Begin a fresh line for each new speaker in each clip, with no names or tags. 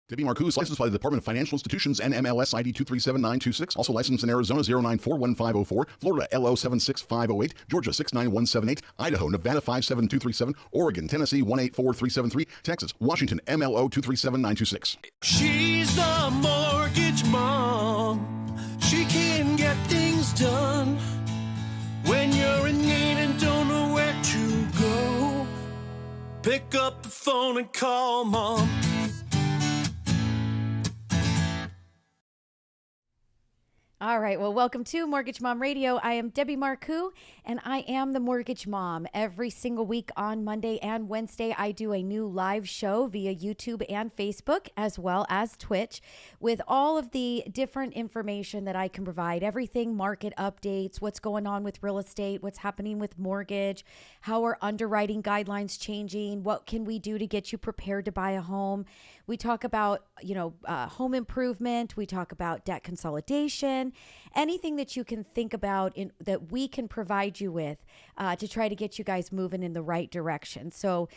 Debbie Marcoux is licensed by the Department of Financial Institutions and MLS ID 237926. Also licensed in Arizona 0941504, Florida LO 76508, Georgia 69178, Idaho, Nevada 57237, Oregon, Tennessee 184373, Texas, Washington MLO 237926.
She's a mortgage mom. She can get things done when you're in need and don't know where to go. Pick up the phone and call Mom.
All right. Well, welcome to Mortgage Mom Radio. I am Debbie Marcoux, and I am the Mortgage Mom. Every single week on Monday and Wednesday, I do a new live show via YouTube and Facebook, as well as Twitch, with all of the different information that I can provide. Everything, market updates, what's going on with real estate, what's happening with mortgage, how are underwriting guidelines changing, what can we do to get you prepared to buy a home. We talk about, home improvement. We talk about debt consolidation, anything that you can think about that we can provide you with to try to get you guys moving in the right direction. So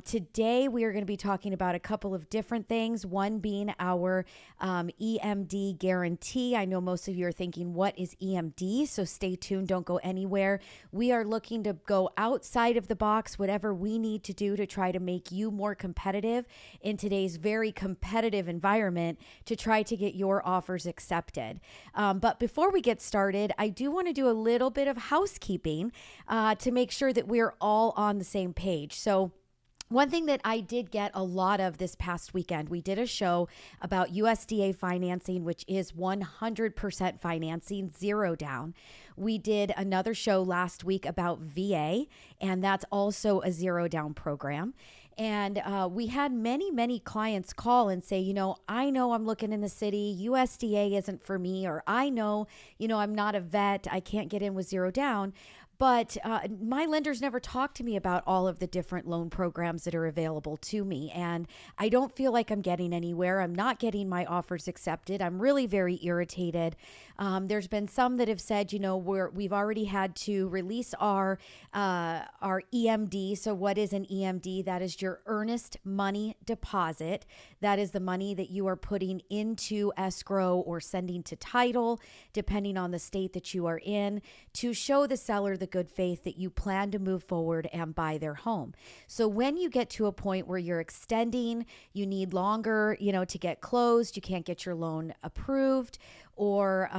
today we are going to be talking about a couple of different things, one being our EMD guarantee. I know most of you are thinking, what is EMD? So stay tuned. Don't go anywhere. We are looking to go outside of the box, whatever we need to do to try to make you more competitive in today's very competitive environment to try to get your offers accepted. But before we get started, I do want to do a little bit of housekeeping to make sure that we're all on the same page. So one thing that I did get a lot of this past weekend, we did a show about USDA financing, which is 100% financing, zero down. We did another show last week about VA, and that's also a zero down program. And we had many clients call and say, I know I'm looking in the city, USDA isn't for me, or I know, I'm not a vet, I can't get in with zero down. But my lenders never talked to me about all of the different loan programs that are available to me. And I don't feel like I'm getting anywhere. I'm not getting my offers accepted. I'm really very irritated. There's been some that have said, we've already had to release our EMD. So what is an EMD? That is your earnest money deposit. That is the money that you are putting into escrow or sending to title, depending on the state that you are in, to show the seller the good faith that you plan to move forward and buy their home. So when you get to a point where you're extending, you need longer, to get closed, you can't get your loan approved, or,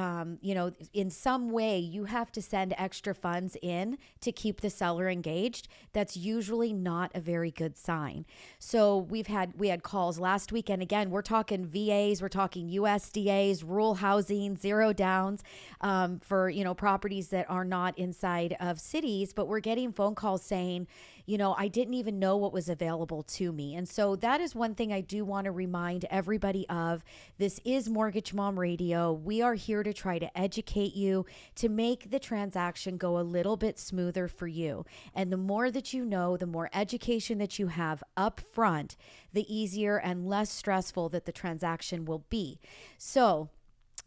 in some way you have to send extra funds in to keep the seller engaged, that's usually not a very good sign. So we had calls last week, and again, we're talking VAs, we're talking USDAs, rural housing, zero downs for, properties that are not inside of cities, but we're getting phone calls saying, I didn't even know what was available to me. And so that is one thing I do want to remind everybody of. This is Mortgage Mom Radio. We are here to try to educate you to make the transaction go a little bit smoother for you. And the more that you know, the more education that you have up front, the easier and less stressful that the transaction will be. So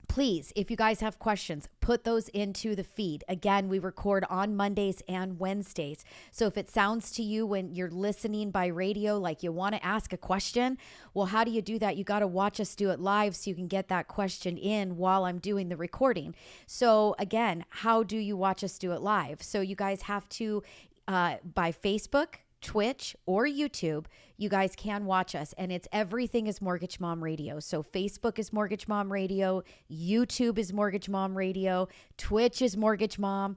please, if you guys have questions, put those into the feed. Again, we record on Mondays and Wednesdays. So if it sounds to you when you're listening by radio like you want to ask a question, well, how do you do that? You got to watch us do it live so you can get that question in while I'm doing the recording. So again, how do you watch us do it live? So you guys have to, by Facebook, Twitch, or YouTube, you guys can watch us, and it's everything is Mortgage Mom Radio. So Facebook is Mortgage Mom Radio, YouTube is Mortgage Mom Radio, Twitch is Mortgage Mom.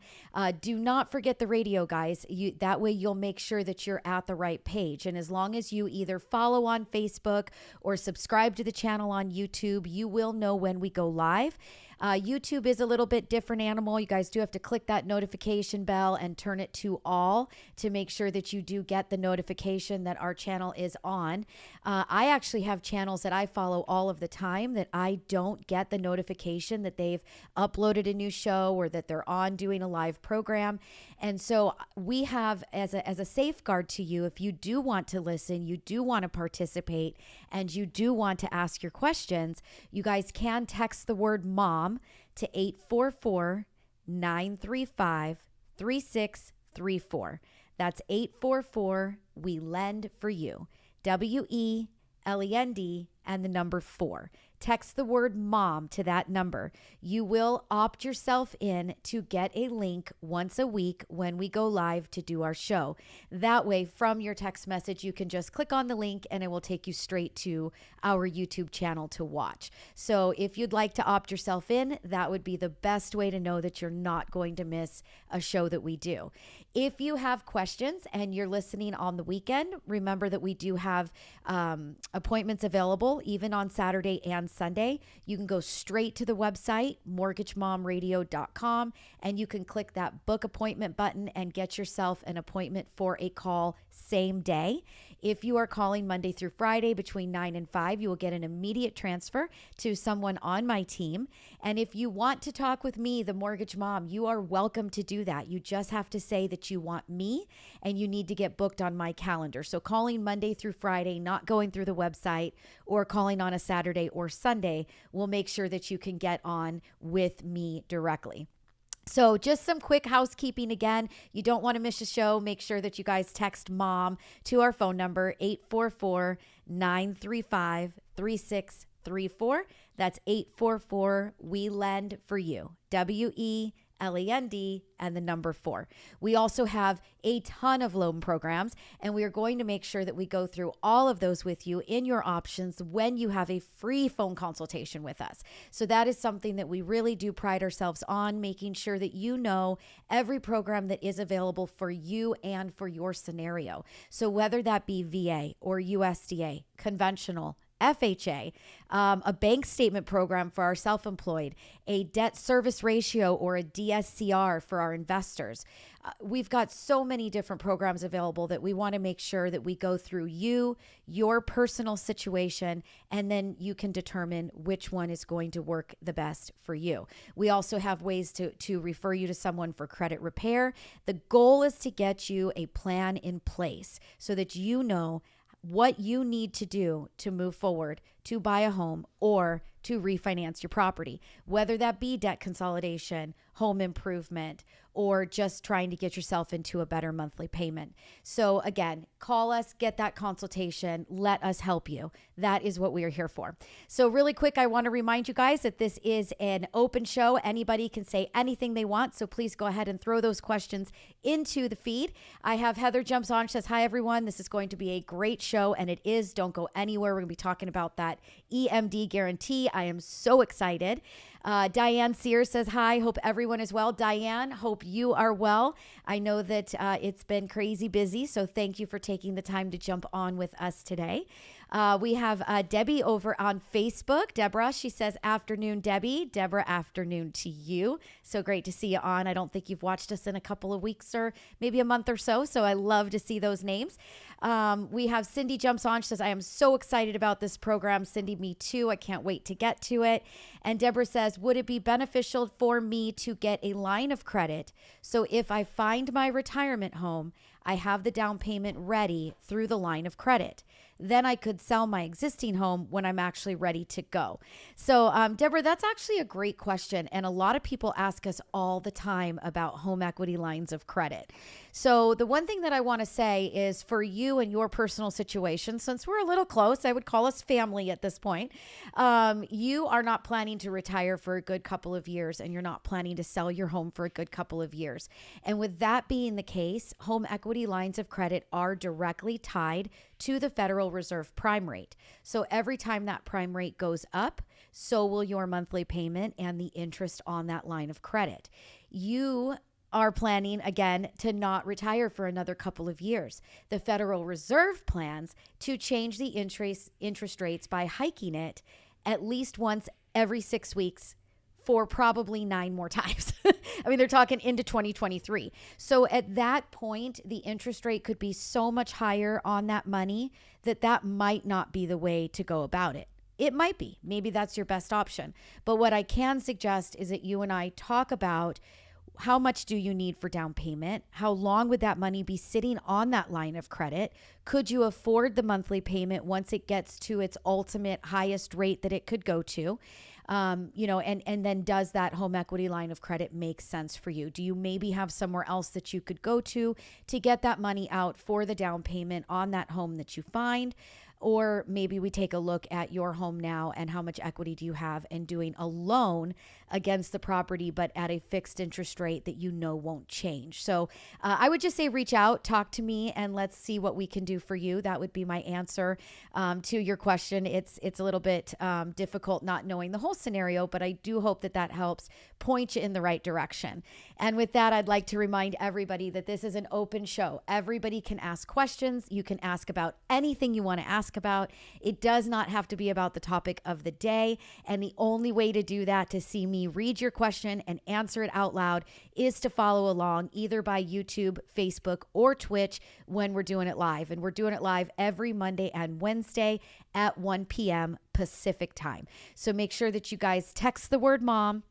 Do not forget the radio, guys. That way you'll make sure that you're at the right page. And as long as you either follow on Facebook or subscribe to the channel on YouTube, you will know when we go live. YouTube is a little bit different animal. You guys do have to click that notification bell and turn it to all to make sure that you do get the notification that our channel is on. I actually have channels that I follow all of the time that I don't get the notification that they've uploaded a new show or that they're on doing a live program. And so we have as a safeguard to you, if you do want to listen, you do want to participate, and you do want to ask your questions, you guys can text the word mom to 844-935-3634. That's 844 We Lend for You. WELEND and the number 4. Text the word mom to that number. You will opt yourself in to get a link once a week when we go live to do our show. That way, from your text message, you can just click on the link and it will take you straight to our YouTube channel to watch. So if you'd like to opt yourself in, that would be the best way to know that you're not going to miss a show that we do. If you have questions and you're listening on the weekend, remember that we do have appointments available even on Saturday and Sunday. You can go straight to the website, mortgagemomradio.com, and you can click that book appointment button and get yourself an appointment for a call same day. If you are calling Monday through Friday between 9 and 5, you will get an immediate transfer to someone on my team. And if you want to talk with me, the mortgage mom, you are welcome to do that. You just have to say that you want me and you need to get booked on my calendar. So calling Monday through Friday, not going through the website, or calling on a Saturday or Sunday will make sure that you can get on with me directly. So just some quick housekeeping again. You don't want to miss a show. Make sure that you guys text mom to our phone number, 844-935-3634. That's 844 We Lend for You, WELEND and the number 4. We also have a ton of loan programs, and we are going to make sure that we go through all of those with you in your options when you have a free phone consultation with us. So that is something that we really do pride ourselves on, making sure that you know every program that is available for you and for your scenario. So whether that be VA or USDA, conventional, FHA, a bank statement program for our self-employed, a debt service ratio or a DSCR for our investors. We've got so many different programs available that we want to make sure that we go through you, your personal situation, and then you can determine which one is going to work the best for you. We also have ways to refer you to someone for credit repair. The goal is to get you a plan in place so that you know what you need to do to move forward, to buy a home or to refinance your property, whether that be debt consolidation, home improvement, or just trying to get yourself into a better monthly payment. So again, call us, get that consultation, let us help you. That is what we are here for. So really quick, I want to remind you guys that this is an open show. Anybody can say anything they want. So please go ahead and throw those questions into the feed. I have Heather jumps on, she says, hi everyone. This is going to be a great show, and it is. Don't go anywhere. We're going to be talking about that EMD guarantee. I am so excited. Diane Sears says, hi, hope everyone is well. Diane, hope you are well. I know that it's been crazy busy, so thank you for taking the time to jump on with us today. We have Debbie over on Facebook. Deborah, she says, afternoon, Debbie. Deborah, afternoon to you. So great to see you on. I don't think you've watched us in a couple of weeks or maybe a month or so, so I love to see those names. We have Cindy jumps on. She says, I am so excited about this program. Cindy, me too. I can't wait to get to it. And Deborah says, would it be beneficial for me to get a line of credit so if I find my retirement home, I have the down payment ready through the line of credit? Then I could sell my existing home when I'm actually ready to go. So, Deborah, that's actually a great question. And a lot of people ask us all the time about home equity lines of credit. So the one thing that I want to say is for you and your personal situation, since we're a little close, I would call us family at this point. You are not planning to retire for a good couple of years, and you're not planning to sell your home for a good couple of years. And with that being the case, home equity lines of credit are directly tied to the Federal Reserve prime rate. So every time that prime rate goes up, so will your monthly payment and the interest on that line of credit. You are planning, again, to not retire for another couple of years. The Federal Reserve plans to change the interest rates by hiking it at least once every 6 weeks for probably 9 more times. I mean, they're talking into 2023. So at that point, the interest rate could be so much higher on that money that might not be the way to go about it. It might be. Maybe that's your best option. But what I can suggest is that you and I talk about how much do you need for down payment? How long would that money be sitting on that line of credit? Could you afford the monthly payment once it gets to its ultimate highest rate that it could go to? And then does that home equity line of credit make sense for you? Do you maybe have somewhere else that you could go to get that money out for the down payment on that home that you find? Or maybe we take a look at your home now and how much equity do you have, and doing a loan against the property, but at a fixed interest rate that you know won't change. So I would just say reach out, talk to me, and let's see what we can do for you. That would be my answer to your question. It's a little bit difficult not knowing the whole scenario, but I do hope that that helps point you in the right direction. And with that, I'd like to remind everybody that this is an open show. Everybody can ask questions. You can ask about anything you want to ask about. It does not have to be about the topic of the day. And the only way to do that, to see me read your question and answer it out loud, is to follow along either by YouTube, Facebook, or Twitch when we're doing it live. And we're doing it live every Monday and Wednesday at 1 p.m. Pacific time. So make sure that you guys text the word mom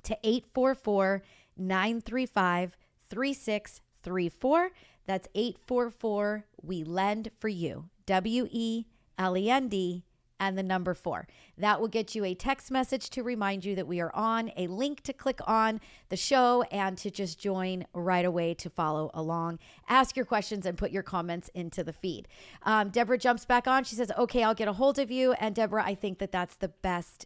to 844-935-3634. That's 844 We Lend for You, WELEND, and the number 4. That will get you a text message to remind you that we are on, a link to click on the show, and to just join right away to follow along. Ask your questions and put your comments into the feed. Deborah jumps back on. She says, okay, I'll get a hold of you. And Deborah, I think that that's the best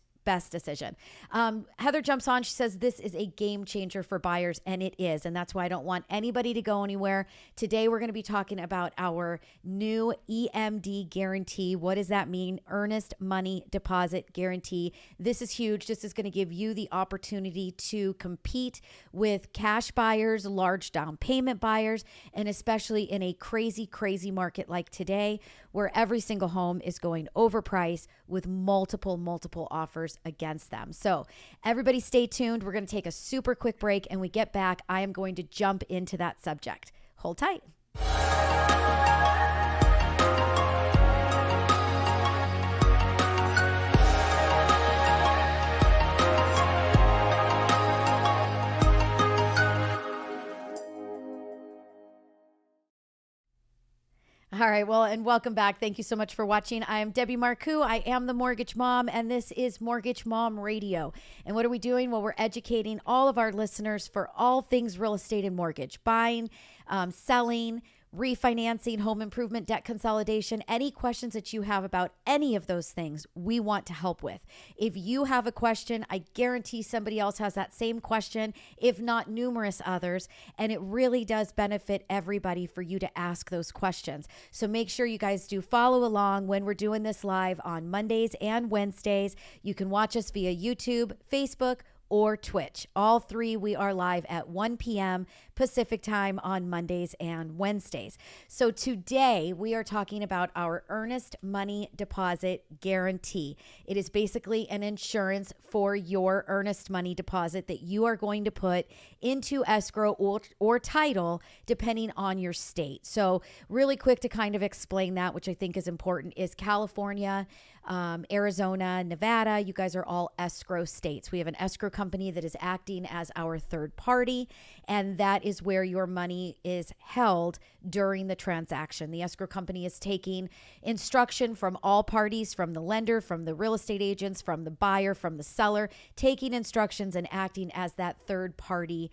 decision. Heather jumps on. She says, this is a game changer for buyers, and it is. And that's why I don't want anybody to go anywhere. Today, we're going to be talking about our new EMD guarantee. What does that mean? Earnest money deposit guarantee. This is huge. This is going to give you the opportunity to compete with cash buyers, large down payment buyers, and especially in a crazy, crazy market like today, where every single home is going overpriced with multiple offers against them. So everybody stay tuned. We're going to take a super quick break, and we get back, I am going to jump into that subject. Hold tight. All right. Well, and welcome back. Thank you so much for watching. I am Debbie Marcoux. I am the Mortgage Mom, and this is Mortgage Mom Radio. And what are we doing? Well, we're educating all of our listeners for all things real estate and mortgage, buying, selling, refinancing, home improvement, debt consolidation, any questions that you have about any of those things, we want to help with. If you have a question, I guarantee somebody else has that same question, if not numerous others, and it really does benefit everybody for you to ask those questions. So make sure you guys do follow along when we're doing this live on Mondays and Wednesdays. You can watch us via YouTube, Facebook, or Twitch. All three, we are live at 1 p.m. Pacific time on Mondays and Wednesdays. So today we are talking about our earnest money deposit guarantee. It is basically an insurance for your earnest money deposit that you are going to put into escrow or title depending on your state. So really quick to kind of explain that, which I think is important, is California, Arizona, Nevada, you guys are all escrow states. We have an escrow company that is acting as our third party, and that is where your money is held during the transaction. The escrow company is taking instruction from all parties, from the lender, from the real estate agents, from the buyer, from the seller, taking instructions and acting as that third party,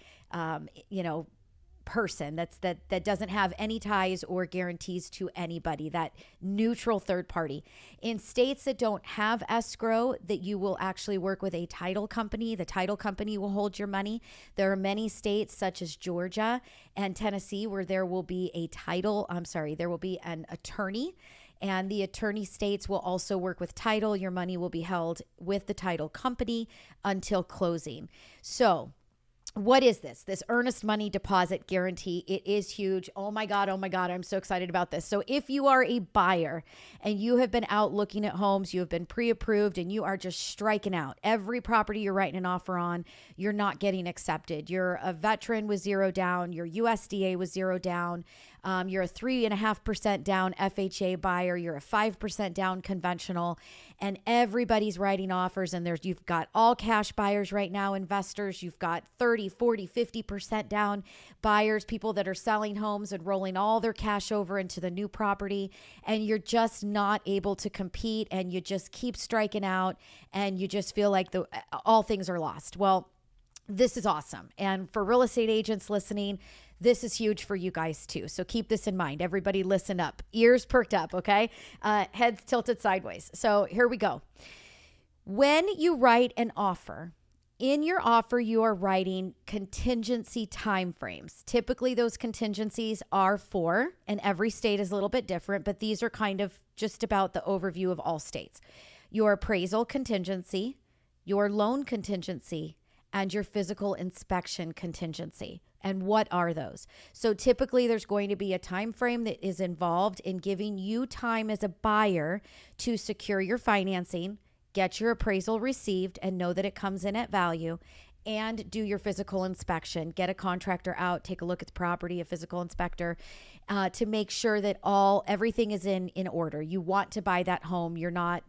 person that doesn't have any ties or guarantees to anybody, that neutral third party. In states that don't have escrow, that you will actually work with a title company. The title company will hold your money. There are many states such as Georgia and Tennessee where there will be there will be an attorney, and the attorney states will also work with title. Your money will be held with the title company until closing. So what is this earnest money deposit guarantee? It is huge. Oh my God. I'm so excited about this. So if you are a buyer and you have been out looking at homes, you have been pre-approved, and you are just striking out every property you're writing an offer on, you're not getting accepted. You're a veteran with zero down. Your USDA was zero down. You're a 3.5% down FHA buyer. You're a 5% down conventional, and everybody's writing offers. And you've got all cash buyers right now, investors. You've got 30, 40, 50% down buyers, people that are selling homes and rolling all their cash over into the new property. And you're just not able to compete, and you just keep striking out, and you just feel like all things are lost. Well, This is awesome. And for real estate agents listening, this is huge for you guys too. So keep this in mind. Everybody listen up. Ears perked up, okay? Heads tilted sideways. So here we go. When you write an offer, in your offer, you are writing contingency timeframes. Typically, those contingencies are for, and every state is a little bit different, but these are kind of just about the overview of all states. Your appraisal contingency, your loan contingency, and your physical inspection contingency. And what are those? So typically there's going to be a time frame that is involved in giving you time as a buyer to secure your financing, get your appraisal received and know that it comes in at value, and do your physical inspection. Get a contractor out, take a look at the property, a physical inspector, to make sure that everything is in order. You want to buy that home. You're not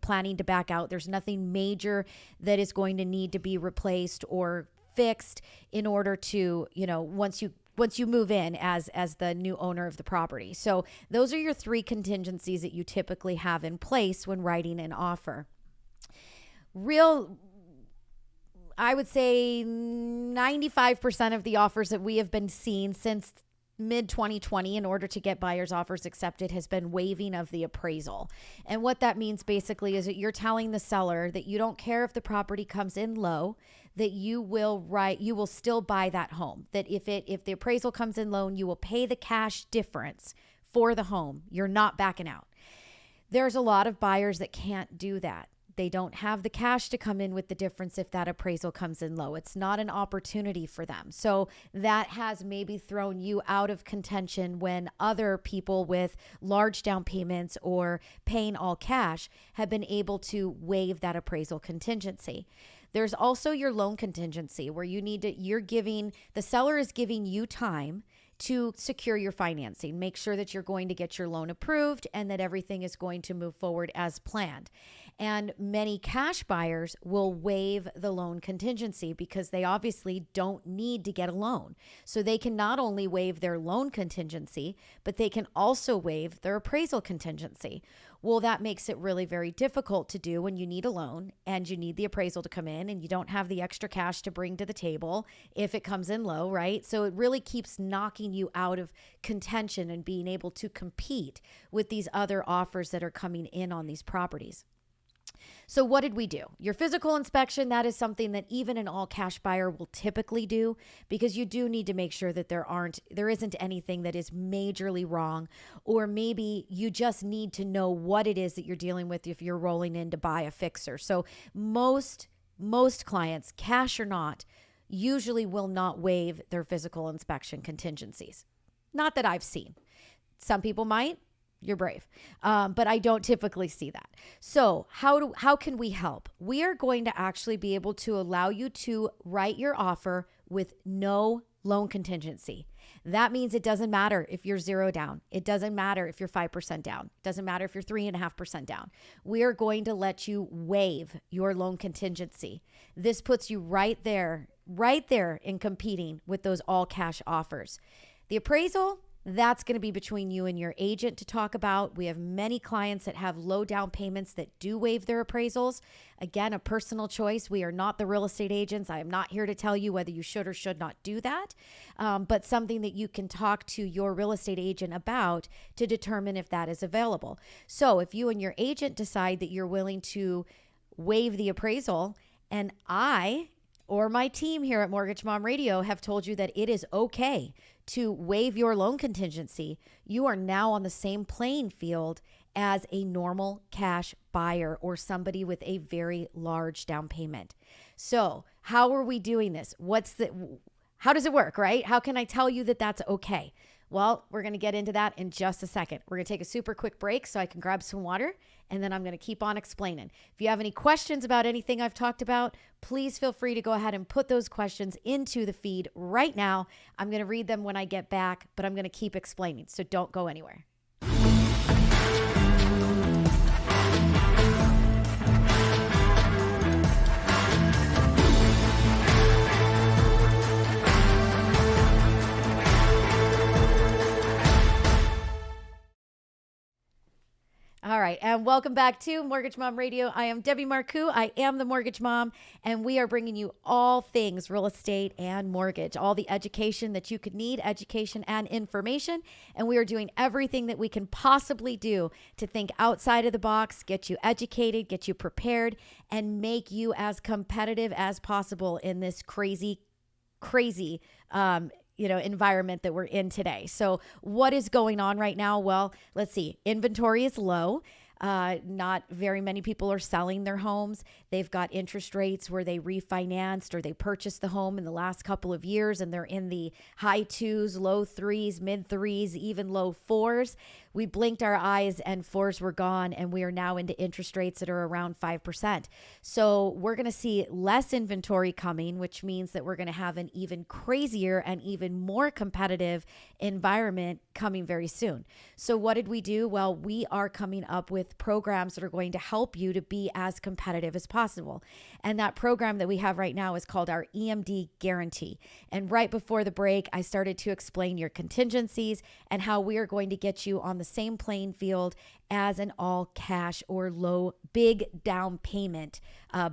planning to back out. There's nothing major that is going to need to be replaced or fixed in order to, once you move in as the new owner of the property. So those are your 3 contingencies that you typically have in place when writing an offer. I would say 95% of the offers that we have been seeing since mid-2020 in order to get buyers' offers accepted has been waiving of the appraisal. And what that means basically is that you're telling the seller that you don't care if the property comes in low, that you will still buy that home. That if the appraisal comes in low, you will pay the cash difference for the home. You're not backing out. There's a lot of buyers that can't do that. They don't have the cash to come in with the difference if that appraisal comes in low. It's not an opportunity for them. So that has maybe thrown you out of contention when other people with large down payments or paying all cash have been able to waive that appraisal contingency. There's also your loan contingency where the seller is giving you time to secure your financing. Make sure that you're going to get your loan approved and that everything is going to move forward as planned. And many cash buyers will waive the loan contingency because they obviously don't need to get a loan. So they can not only waive their loan contingency, but they can also waive their appraisal contingency. Well, that makes it really very difficult to do when you need a loan and you need the appraisal to come in and you don't have the extra cash to bring to the table if it comes in low, right? So it really keeps knocking you out of contention and being able to compete with these other offers that are coming in on these properties. So what did we do? Your physical inspection, that is something that even an all cash buyer will typically do because you do need to make sure that there isn't anything that is majorly wrong, or maybe you just need to know what it is that you're dealing with if you're rolling in to buy a fixer. So most clients, cash or not, usually will not waive their physical inspection contingencies. Not that I've seen. Some people might. You're brave. But I don't typically see that. So how can we help? We are going to actually be able to allow you to write your offer with no loan contingency. That means it doesn't matter if you're 0 down. It doesn't matter if you're 5% down. It doesn't matter if you're 3.5% down. We are going to let you waive your loan contingency. This puts you right there in competing with those all cash offers. The appraisal, that's going to be between you and your agent to talk about. We have many clients that have low down payments that do waive their appraisals. Again, a personal choice. We are not the real estate agents. I am not here to tell you whether you should or should not do that, but something that you can talk to your real estate agent about to determine if that is available. So if you and your agent decide that you're willing to waive the appraisal, and I or my team here at Mortgage Mom Radio have told you that it is okay to waive your loan contingency, you are now on the same playing field as a normal cash buyer or somebody with a very large down payment. So how are we doing this? How does it work, right? How can I tell you that that's okay? Well, we're going to get into that in just a second. We're going to take a super quick break so I can grab some water, and then I'm going to keep on explaining. If you have any questions about anything I've talked about, please feel free to go ahead and put those questions into the feed right now. I'm going to read them when I get back, but I'm going to keep explaining, so don't go anywhere. All right. and welcome back to Mortgage Mom Radio. I am Debbie Marcoux. I am the Mortgage Mom, and we are bringing you all things real estate and mortgage, all the education that you could need, education and information. And we are doing everything that we can possibly do to think outside of the box, get you educated, get you prepared, and make you as competitive as possible in this crazy environment that we're in today. So what is going on right now? Well, let's see. Inventory is low. Not very many people are selling their homes. They've got interest rates where they refinanced or they purchased the home in the last couple of years and they're in the high 2s, low 3s, mid 3s, even low 4s. We blinked our eyes and 4s were gone, and we are now into interest rates that are around 5%. So we're going to see less inventory coming, which means that we're going to have an even crazier and even more competitive environment coming very soon. So what did we do? Well, we are coming up with programs that are going to help you to be as competitive as possible. And that program that we have right now is called our EMD Guarantee. And right before the break, I started to explain your contingencies and how we are going to get you on the same playing field as an all cash or low, big down payment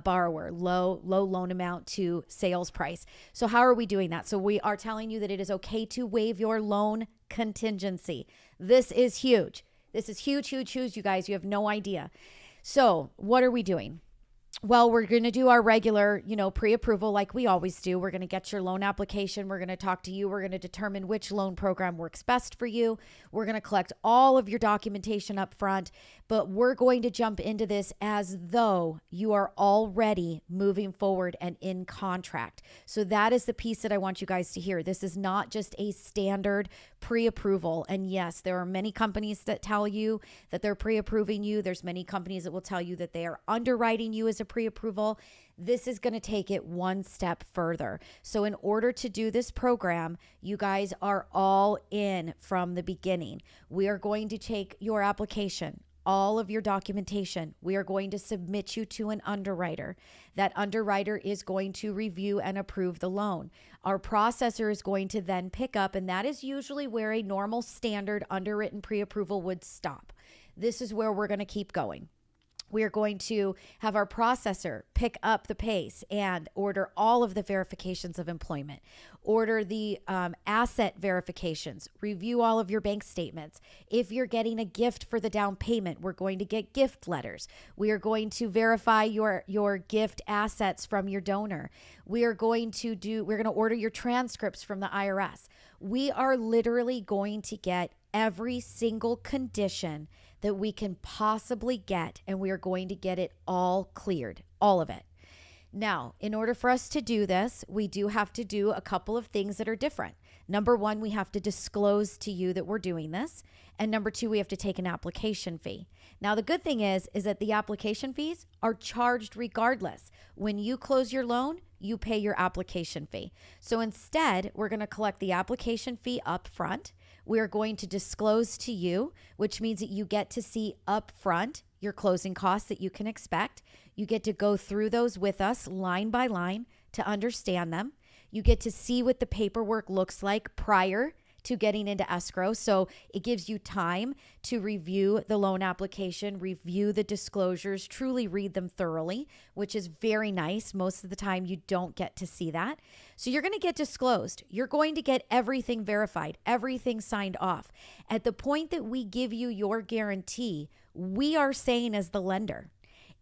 borrower, low loan amount to sales price. So how are we doing that? So we are telling you that it is okay to waive your loan contingency. This is huge. This is huge, huge, huge, you guys. You have no idea. So what are we doing? Well, we're going to do our regular, pre-approval like we always do. We're going to get your loan application. We're going to talk to you. We're going to determine which loan program works best for you. We're going to collect all of your documentation up front, but we're going to jump into this as though you are already moving forward and in contract. So that is the piece that I want you guys to hear. This is not just a standard pre-approval. And yes, there are many companies that tell you that they're pre-approving you. There's many companies that will tell you that they are underwriting you as a pre-approval. This is going to take it one step further. So in order to do this program, you guys are all in from the beginning. We are going to take your application, all of your documentation. We are going to submit you to an underwriter. That underwriter is going to review and approve the loan. Our processor is going to then pick up, and that is usually where a normal standard underwritten pre-approval would stop. This is where we're going to keep going. We are going to have our processor pick up the pace and order all of the verifications of employment, order the asset verifications, review all of your bank statements. If you're getting a gift for the down payment, we're going to get gift letters. We are going to verify your gift assets from your donor. We're going to order your transcripts from the IRS. We are literally going to get every single condition that we can possibly get, and we are going to get it all cleared, all of it. Now, in order for us to do this, we do have to do a couple of things that are different. Number one, we have to disclose to you that we're doing this. And number two, we have to take an application fee. Now, the good thing is that the application fees are charged regardless. When you close your loan, you pay your application fee. So instead, we're going to collect the application fee up front. We are going to disclose to you, which means that you get to see up front your closing costs that you can expect. You get to go through those with us line by line to understand them. You get to see what the paperwork looks like prior to getting into escrow. So it gives you time to review the loan application, review the disclosures, truly read them thoroughly, which is very nice. Most of the time you don't get to see that. So you're going to get disclosed. You're going to get everything verified, everything signed off. At the point that we give you your guarantee, we are saying as the lender,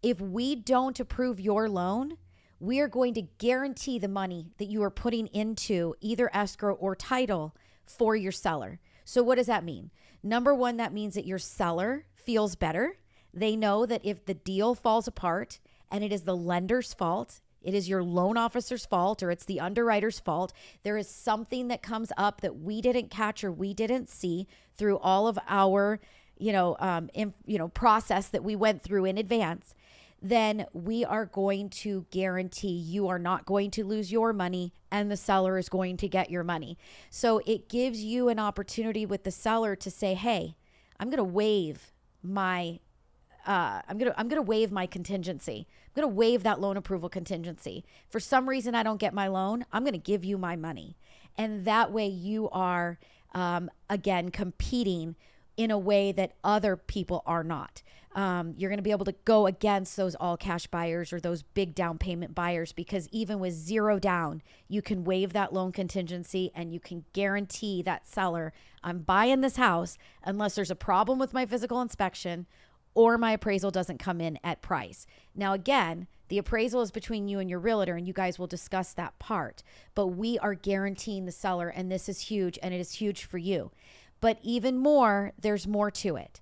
if we don't approve your loan, we are going to guarantee the money that you are putting into either escrow or title for your seller. So what does that mean? Number one, that means that your seller feels better. They know that if the deal falls apart and it is the lender's fault, it is your loan officer's fault, or it's the underwriter's fault, there is something that comes up that we didn't catch or we didn't see through all of our, process that we went through in advance, then we are going to guarantee you are not going to lose your money and the seller is going to get your money. So it gives you an opportunity with the seller to say, hey, I'm going to waive my I'm going to waive my contingency. I'm going to waive that loan approval contingency. For some reason I don't get my loan, I'm going to give you my money. And that way you are again competing in a way that other people are not. you're going to be able to go against those all cash buyers or those big down payment buyers, because even with zero down, you can waive that loan contingency and you can guarantee that seller, I'm buying this house unless there's a problem with my physical inspection or my appraisal doesn't come in at price. Now, again, the appraisal is between you and your realtor, and you guys will discuss that part. But we are guaranteeing the seller, and this is huge, and it is huge for you. But even more, there's more to it.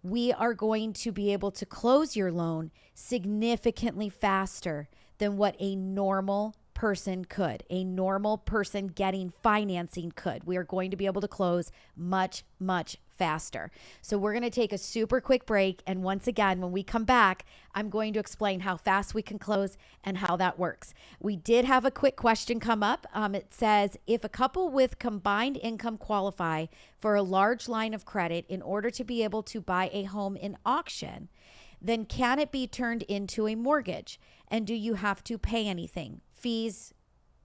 We are going to be able to close your loan significantly faster than what a normal person could. A normal person getting financing could. We are going to be able to close much, much faster. So we're going to take a super quick break. And once again, when we come back, I'm going to explain how fast we can close and how that works. We did have a quick question come up. It says, if a couple with combined income qualify for a large line of credit in order to be able to buy a home in auction, then can it be turned into a mortgage? And do you have to pay anything, fees,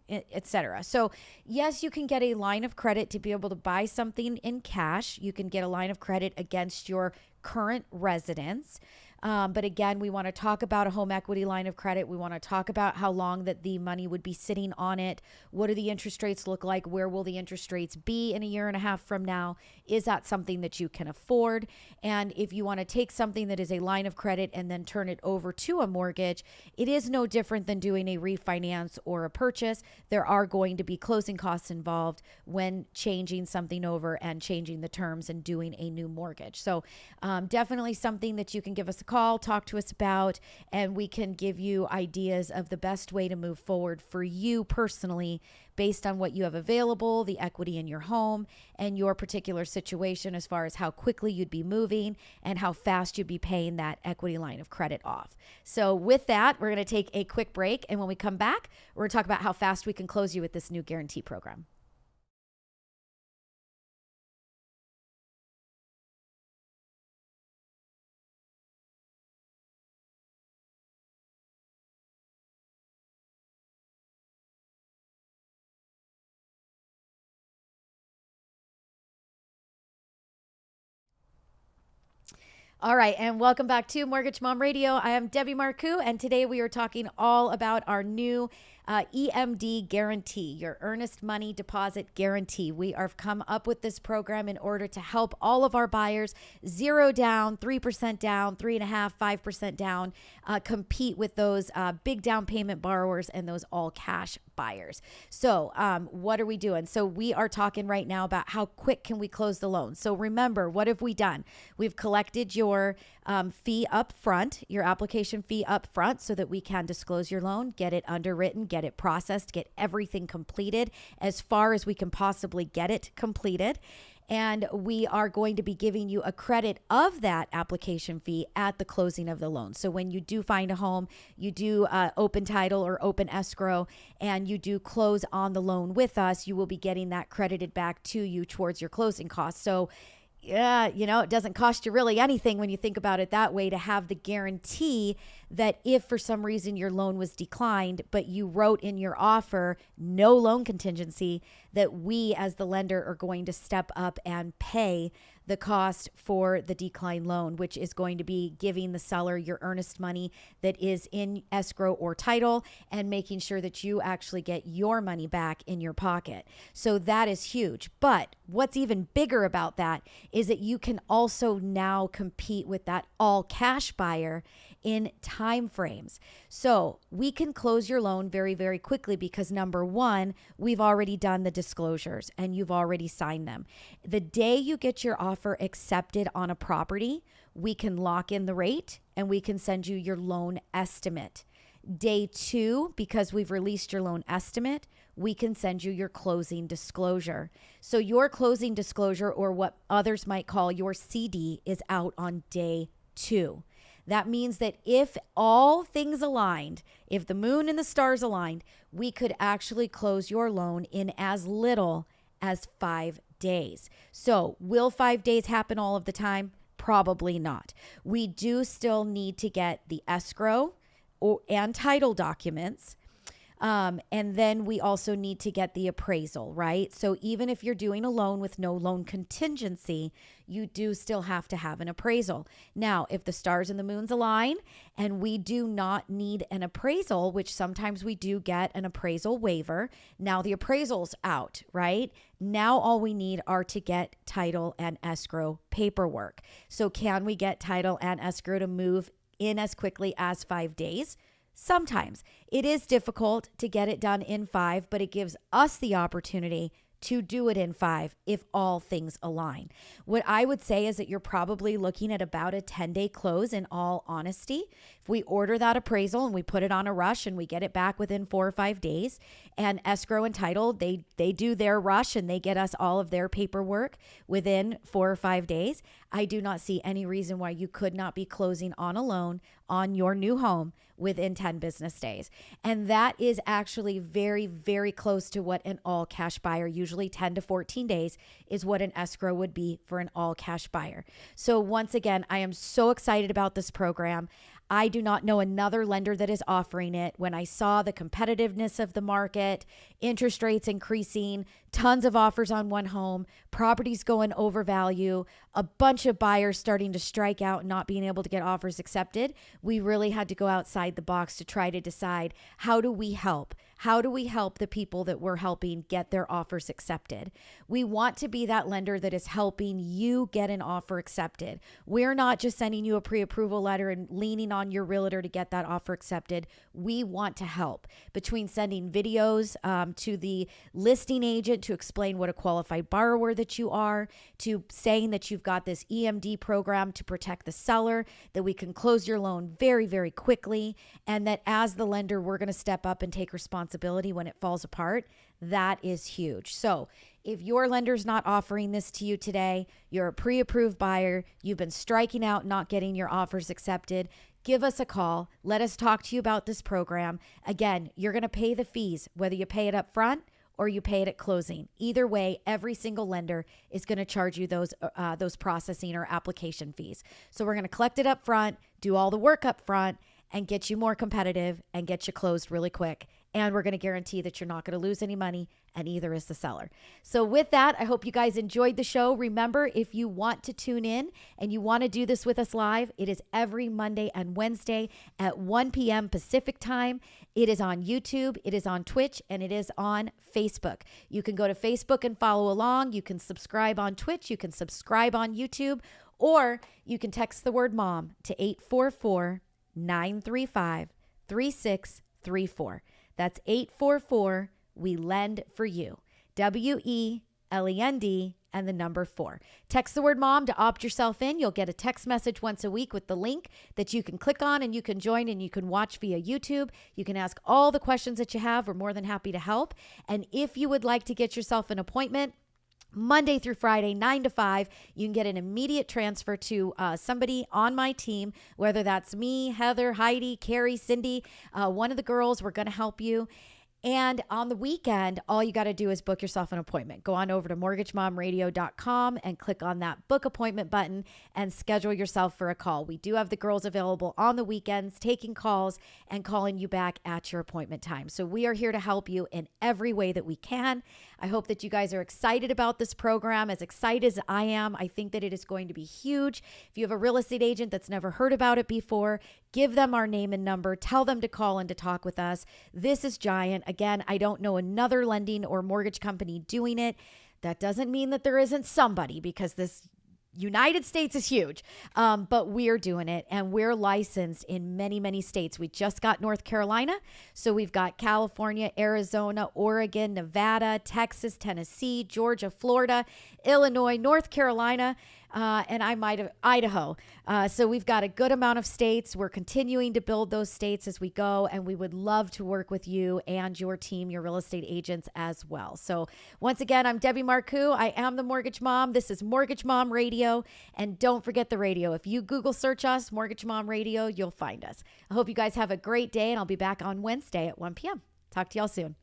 etc.? So yes, you can get a line of credit to be able to buy something in cash. You can get a line of credit against your current residence. But again, we want to talk about a home equity line of credit. We want to talk about how long that the money would be sitting on it. What do the interest rates look like? Where will the interest rates be in a year and a half from now? Is that something that you can afford? And if you want to take something that is a line of credit and then turn it over to a mortgage, it is no different than doing a refinance or a purchase. There are going to be closing costs involved when changing something over and changing the terms and doing a new mortgage. So definitely something that you can give us a call, talk to us about, and we can give you ideas of the best way to move forward for you personally based on what you have available, the equity in your home, and your particular situation as far as how quickly you'd be moving and how fast you'd be paying that equity line of credit off. So with that, we're going to take a quick break, and when we come back, we're going to talk about how fast we can close you with this new guarantee program. All right, and welcome back to Mortgage Mom Radio. I am Debbie Marcoux, and today we are talking all about our new EMD Guarantee, your earnest money deposit guarantee. We have come up with this program in order to help all of our buyers, 0 down, 3% down, 3.5%, 5% down, compete with those big down payment borrowers and those all cash buyers. So what are we doing? So we are talking right now about how quick can we close the loan. So remember, what have we done? We've collected your fee up front, your application fee up front, so that we can disclose your loan, get it underwritten, get it processed, get everything completed as far as we can possibly get it completed. And we are going to be giving you a credit of that application fee at the closing of the loan. So when you do find a home, you do open title or open escrow, and you do close on the loan with us, you will be getting that credited back to you towards your closing costs. So yeah, it doesn't cost you really anything when you think about it that way, to have the guarantee that if for some reason your loan was declined, but you wrote in your offer no loan contingency, that we as the lender are going to step up and pay the cost for the decline loan, which is going to be giving the seller your earnest money that is in escrow or title and making sure that you actually get your money back in your pocket. So that is huge. But what's even bigger about that is that you can also now compete with that all cash buyer in time frames. So we can close your loan very, very quickly because number one, we've already done the disclosures and you've already signed them. The day you get your offer accepted on a property, we can lock in the rate and we can send you your loan estimate. Day two, because we've released your loan estimate, we can send you your closing disclosure. So your closing disclosure, or what others might call your CD, is out on day two. That means that if all things aligned, if the moon and the stars aligned, we could actually close your loan in as little as 5 days. So will 5 days happen all of the time? Probably not. We do still need to get the escrow and title documents. And then we also need to get the appraisal, right? So even if you're doing a loan with no loan contingency, you do still have to have an appraisal. Now, if the stars and the moons align and we do not need an appraisal, which sometimes we do get an appraisal waiver, now the appraisal's out, right? Now all we need are to get title and escrow paperwork. So can we get title and escrow to move in as quickly as 5 days? Sometimes. It is difficult to get it done in 5, but it gives us the opportunity to do it in 5 if all things align. What I would say is that you're probably looking at about a 10-day close in all honesty. If we order that appraisal and we put it on a rush and we get it back within 4 or 5 days, and escrow and title, they do their rush and they get us all of their paperwork within 4 or 5 days, I do not see any reason why you could not be closing on a loan on your new home within 10 business days. And that is actually very, very close to what an all cash buyer, usually 10 to 14 days is what an escrow would be for an all cash buyer. So once again, I am so excited about this program. I do not know another lender that is offering it. When I saw the competitiveness of the market, interest rates increasing, tons of offers on one home, properties going over value, a bunch of buyers starting to strike out and not being able to get offers accepted, we really had to go outside the box to try to decide, how do we help? How do we help the people that we're helping get their offers accepted? We want to be that lender that is helping you get an offer accepted. We're not just sending you a pre-approval letter and leaning on your realtor to get that offer accepted. We want to help between sending videos to the listing agent to explain what a qualified borrower that you are, to saying that you've got this EMD program to protect the seller, that we can close your loan very, very quickly, and that as the lender, we're going to step up and take responsibility when it falls apart. That is huge. So if your lender's not offering this to you today, you're a pre-approved buyer, you've been striking out, not getting your offers accepted, give us a call. Let us talk to you about this program. Again, you're going to pay the fees, whether you pay it up front or you pay it at closing. Either way, every single lender is going to charge you those processing or application fees. So we're going to collect it up front, do all the work up front, and get you more competitive and get you closed really quick. And we're going to guarantee that you're not going to lose any money, and either is the seller. So with that, I hope you guys enjoyed the show. Remember, if you want to tune in and you want to do this with us live, it is every Monday and Wednesday at 1 p.m. Pacific time. It is on YouTube, it is on Twitch, and it is on Facebook. You can go to Facebook and follow along. You can subscribe on Twitch. You can subscribe on YouTube, or you can text the word MOM to 844-935-3634. That's 844 We Lend for You. WELEND and the number 4. Text the word MOM to opt yourself in. You'll get a text message once a week with the link that you can click on, and you can join and you can watch via YouTube. You can ask all the questions that you have. We're more than happy to help. And if you would like to get yourself an appointment, Monday through Friday, 9 to 5, you can get an immediate transfer to somebody on my team, whether that's me, Heather, Heidi, Carrie, Cindy, one of the girls. We're going to help you. And on the weekend, all you got to do is book yourself an appointment. Go on over to mortgagemomradio.com and click on that book appointment button and schedule yourself for a call. We do have the girls available on the weekends, taking calls and calling you back at your appointment time. So we are here to help you in every way that we can. I hope that you guys are excited about this program, as excited as I am. I think that it is going to be huge. If you have a real estate agent that's never heard about it before, give them our name and number. Tell them to call and to talk with us. This is giant. Again, I don't know another lending or mortgage company doing it. That doesn't mean that there isn't somebody, because this United States is huge, but we're doing it, and we're licensed in many, many states. We just got North Carolina, so we've got California, Arizona, Oregon, Nevada, Texas, Tennessee, Georgia, Florida, Illinois, North Carolina, and I might have Idaho. So we've got a good amount of states. We're continuing to build those states as we go, and we would love to work with you and your team, your real estate agents as well. So once again, I'm Debbie Marcoux. I am the Mortgage Mom. This is Mortgage Mom Radio, and don't forget the radio. If you Google search us, Mortgage Mom Radio, you'll find us. I hope you guys have a great day, and I'll be back on Wednesday at 1 p.m. Talk to y'all soon.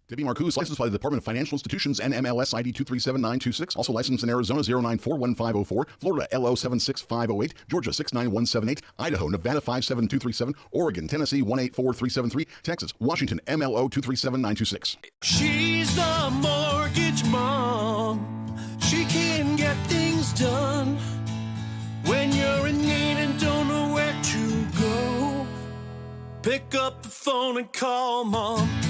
Debbie Marcoux is licensed by the Department of Financial Institutions and MLS ID 237926. Also licensed in Arizona 0941504, Florida LO 76508, Georgia 69178, Idaho, Nevada 57237, Oregon, Tennessee 184373, Texas, Washington MLO 237926.
She's a mortgage mom. She can get things done when you're in need and don't know where to go. Pick up the phone and call mom.